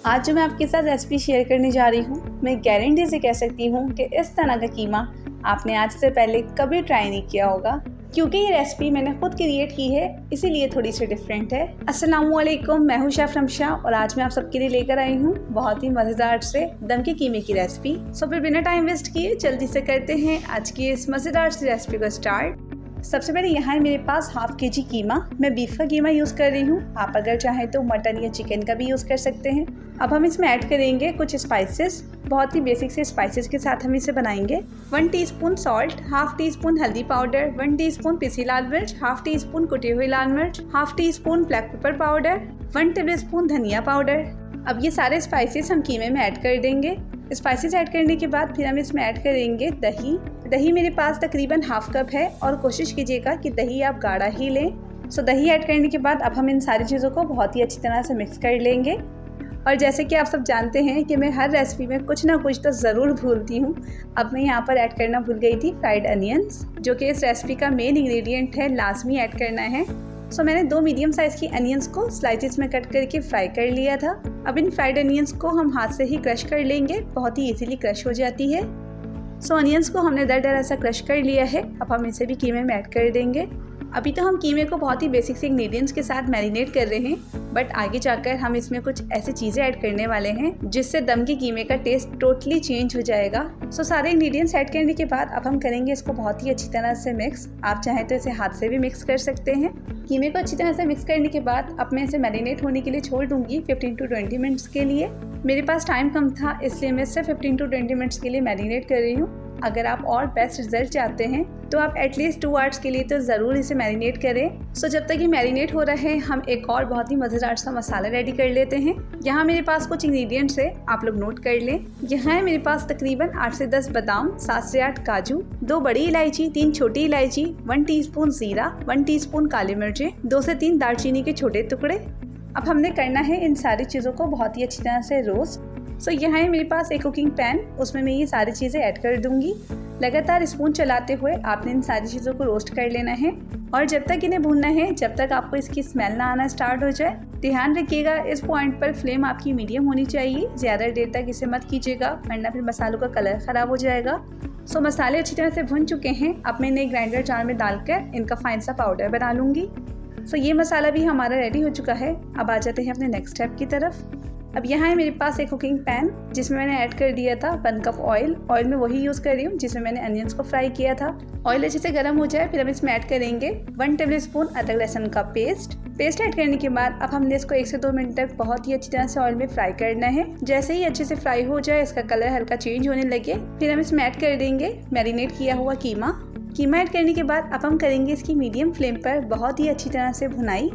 आज जो मैं आपके साथ रेसिपी शेयर करने जा रही हूँ, मैं गारंटी से कह सकती हूँ कि इस तरह का कीमा आपने आज से पहले कभी ट्राई नहीं किया होगा, क्योंकि ये रेसिपी मैंने खुद क्रिएट की है, इसीलिए थोड़ी सी डिफरेंट है। अस्सलामुअलैकुम, मैं हूँ शेफ रमशा और आज मैं आप सबके लिए लेकर आई हूँ बहुत ही मज़ेदार से दम के कीमे की रेसिपी। सो फिर बिना टाइम वेस्ट किए जल्दी से करते हैं आज की इस मज़ेदार सी रेसिपी को स्टार्ट। सबसे पहले यहाँ है मेरे पास हाफ केजी कीमा। मैं बीफ का कीमा यूज़ कर रही हूँ, आप अगर चाहें तो मटन या चिकन का भी यूज़ कर सकते हैं। अब हम इसमें ऐड करेंगे कुछ स्पाइसेस, बहुत ही बेसिक से स्पाइसेस के साथ हम इसे बनाएंगे। 1 teaspoon salt, half tea spoon हल्दी पाउडर, 1 टीस्पून पिसी लाल मिर्च, हाफ टी स्पून कुटी हुई लाल मिर्च, half tea spoon black pepper powder, 1 tablespoon धनिया पाउडर। अब ये सारे स्पाइसेस हम कीमे में ऐड कर देंगे। स्पाइसेस ऐड करने के बाद फिर हम इसमें ऐड करेंगे दही मेरे पास तकरीबन हाफ कप है और कोशिश कीजिएगा कि दही आप गाढ़ा ही लें। सो दही ऐड करने के बाद अब हम इन सारी चीज़ों को बहुत ही अच्छी तरह से मिक्स कर लेंगे। और जैसे कि आप सब जानते हैं कि मैं हर रेसिपी में कुछ ना कुछ तो ज़रूर भूलती हूँ। अब मैं यहाँ पर ऐड करना भूल गई थी फ्राइड अनियंस, जो कि इस रेसिपी का मेन इंग्रेडिएंट है, लाजमी ऐड करना है। सो मैंने 2 मीडियम साइज़ की अनियंस को स्लाइसेस में कट करके फ्राई कर लिया था। अब इन फ्राइड अनियंस को हम हाथ से ही क्रश कर लेंगे, बहुत ही इजीली क्रश हो जाती है। सो अनियंस को हमने दरदर ऐसा क्रश कर लिया है। अब हम इसे भी कीमे में ऐड कर देंगे। अभी तो हम कीमे को बहुत ही बेसिक से इंग्रेडिएंट्स के साथ मैरिनेट कर रहे हैं, बट आगे जाकर हम इसमें कुछ ऐसी चीज़ें ऐड करने वाले हैं जिससे दम के कीमे का टेस्ट टोटली चेंज हो जाएगा। सो सारे इंग्रेडिएंट्स ऐड करने के बाद अब हम करेंगे इसको बहुत ही अच्छी तरह से मिक्स। आप चाहें तो इसे हाथ से भी मिक्स कर सकते हैं। कीमे को अच्छी तरह से मिक्स करने के बाद अब मैं इसे मैरिनेट होने के लिए छोड़ दूंगी 15 to 20 मिनट्स के लिए। मेरे पास टाइम कम था, इसलिए मैं सिर्फ 15 to 20 मिनट्स के लिए मैरिनेट कर रही हूँ। अगर आप और बेस्ट रिजल्ट चाहते हैं तो आप एटलीस्ट 2 आवर्स के लिए तो ज़रूर इसे मैरिनेट करें। सो जब तक ये मैरिनेट हो रहा है, हम एक और बहुत ही मज़ेदार सा मसाला रेडी कर लेते हैं। यहाँ मेरे पास कुछ इंग्रेडिएंट्स है, आप लोग नोट कर लें। यहाँ है मेरे पास तकरीबन 8 से 10 बादाम, 7 से 8 काजू, 2 बड़ी इलायची, 3 छोटी इलायची, 1 टीस्पून जीरा, 1 टीस्पून काली मिर्चें, 2 से 3 दालचीनी के छोटे टुकड़े। अब हमने करना है इन सारी चीज़ों को बहुत ही अच्छी तरह से रोस्ट। सो यहाँ है मेरे पास एक कुकिंग पैन, उसमें मैं ये सारी चीज़ें ऐड कर दूंगी। लगातार स्पून चलाते हुए आपने इन सारी चीज़ों को रोस्ट कर लेना है और जब तक इन्हें भूनना है जब तक आपको इसकी स्मेल ना आना स्टार्ट हो जाए। ध्यान रखिएगा इस पॉइंट पर फ्लेम आपकी मीडियम होनी चाहिए, ज़्यादा देर तक इसे मत कीजिएगा वरना फिर मसालों का कलर ख़राब हो जाएगा। सो मसाले अच्छी तरह से भुन चुके हैं। अब मैं इन्हें ग्राइंडर जार में डालकर इनका फाइन सा पाउडर बना लूँगी। सो ये मसाला भी हमारा रेडी हो चुका है। अब आ जाते हैं अपने नेक्स्ट स्टेप की तरफ। अब यहाँ है मेरे पास एक कुकिंग पैन, जिसमें मैंने ऐड कर दिया था 1 कप ऑयल। ऑयल में वही यूज़ कर रही हूँ जिसमें मैंने अनियंस को फ्राई किया था। ऑयल अच्छे से गर्म हो जाए फिर हम इसमें ऐड करेंगे 1 टेबलस्पून अदरक लहसुन का पेस्ट ऐड करने के बाद अब हमने इसको 1 से 2 मिनट तक बहुत ही अच्छी तरह से ऑयल में फ्राई करना है। जैसे ही अच्छे से फ्राई हो जाए, इसका कलर हल्का चेंज होने लगे, फिर हम इसमें ऐड कर देंगे मैरिनेट किया हुआ कीमा ऐड करने के बाद अब हम करेंगे इसकी मीडियम फ्लेम पर बहुत ही अच्छी तरह से भुनाई।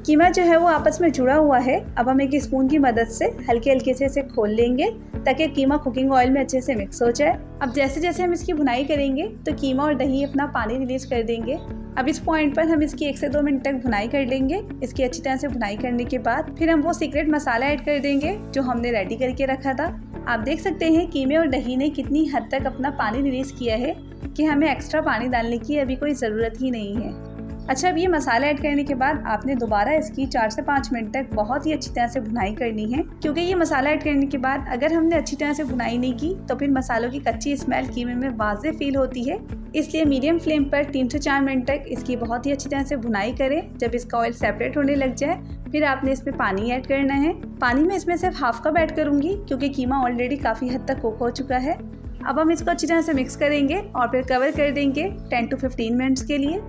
कीमा जो है वो आपस में जुड़ा हुआ है। अब हम एक स्पून की मदद से हल्के हल्के से इसे खोल लेंगे ताकि कीमा कुकिंग ऑयल में अच्छे से मिक्स हो जाए। अब जैसे जैसे हम इसकी भुनाई करेंगे तो कीमा और दही अपना पानी रिलीज कर देंगे। अब इस पॉइंट पर हम इसकी 1 से 2 मिनट तक भुनाई कर लेंगे। इसकी अच्छी तरह से भुनाई करने के बाद फिर हम वो सीक्रेट मसाला ऐड कर देंगे जो हमने रेडी करके रखा था। आप देख सकते हैं कीमे और दही ने कितनी हद तक अपना पानी रिलीज किया है कि हमें एक्स्ट्रा पानी डालने की अभी कोई ज़रूरत ही नहीं है। अच्छा, अब ये मसाला ऐड करने के बाद आपने दोबारा इसकी 4 से 5 मिनट तक बहुत ही अच्छी तरह से भुनाई करनी है, क्योंकि ये मसाला ऐड करने के बाद अगर हमने अच्छी तरह से भुनाई नहीं की तो फिर मसालों की कच्ची स्मेल कीमे में वाज़ेह फील होती है। इसलिए मीडियम फ्लेम पर 3 से 4 मिनट तक इसकी बहुत ही अच्छी तरह से भुनाई करें। जब इसका ऑयल सेपरेट होने लग जाए फिर आपने इसमें पानी ऐड करना है। पानी में इसमें सिर्फ हाफ कप ऐड करूँगी क्योंकि कीमा ऑलरेडी काफ़ी हद तक कुक हो चुका है। अब हम इसको अच्छी तरह से मिक्स करेंगे और फिर कवर कर देंगे 10 to 15 मिनट्स के लिए।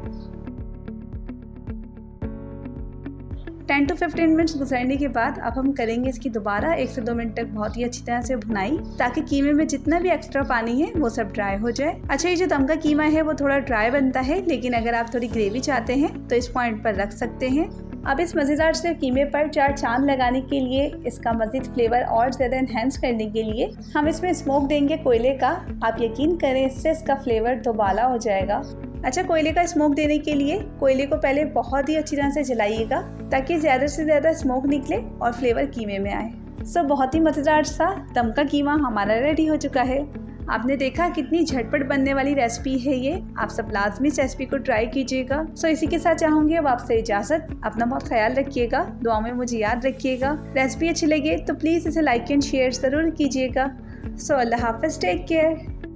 10 to 15 मिनट्स गुजरने के बाद अब हम करेंगे इसकी दोबारा 1 से 2 मिनट तक बहुत ही अच्छी तरह से भुनाई, ताकि कीमे में जितना भी एक्स्ट्रा पानी है वो सब ड्राई हो जाए। अच्छा, ये जो दम का कीमा है वो थोड़ा ड्राई बनता है, लेकिन अगर आप थोड़ी ग्रेवी चाहते हैं तो इस पॉइंट पर रख सकते हैं। अब इस मज़ेदार से कीमे पर 4 चांद लगाने के लिए, इसका मज़ीद फ्लेवर और ज़्यादा इन्हेंस करने के लिए हम इसमें स्मोक देंगे कोयले का। आप यकीन करें इससे इसका फ्लेवर दोबाला हो जाएगा। अच्छा, कोयले का स्मोक देने के लिए कोयले को पहले बहुत ही अच्छी तरह से जलाइएगा ताकि ज़्यादा से ज़्यादा स्मोक निकले और फ्लेवर कीमे में आए। बहुत ही मज़ेदार सा दम का कीमा हमारा रेडी हो चुका है। आपने देखा कितनी झटपट बनने वाली रेसिपी है ये। आप सब लाजमी इस रेसिपी को ट्राई कीजिएगा। सो इसी के साथ चाहूँगी अब आपसे इजाज़त। अपना बहुत ख्याल रखिएगा, दुआ में मुझे याद रखिएगा। रेसिपी अच्छी लगे तो प्लीज़ इसे लाइक एंड शेयर ज़रूर कीजिएगा। सो अल्लाह हाफ़िज़, टेक केयर।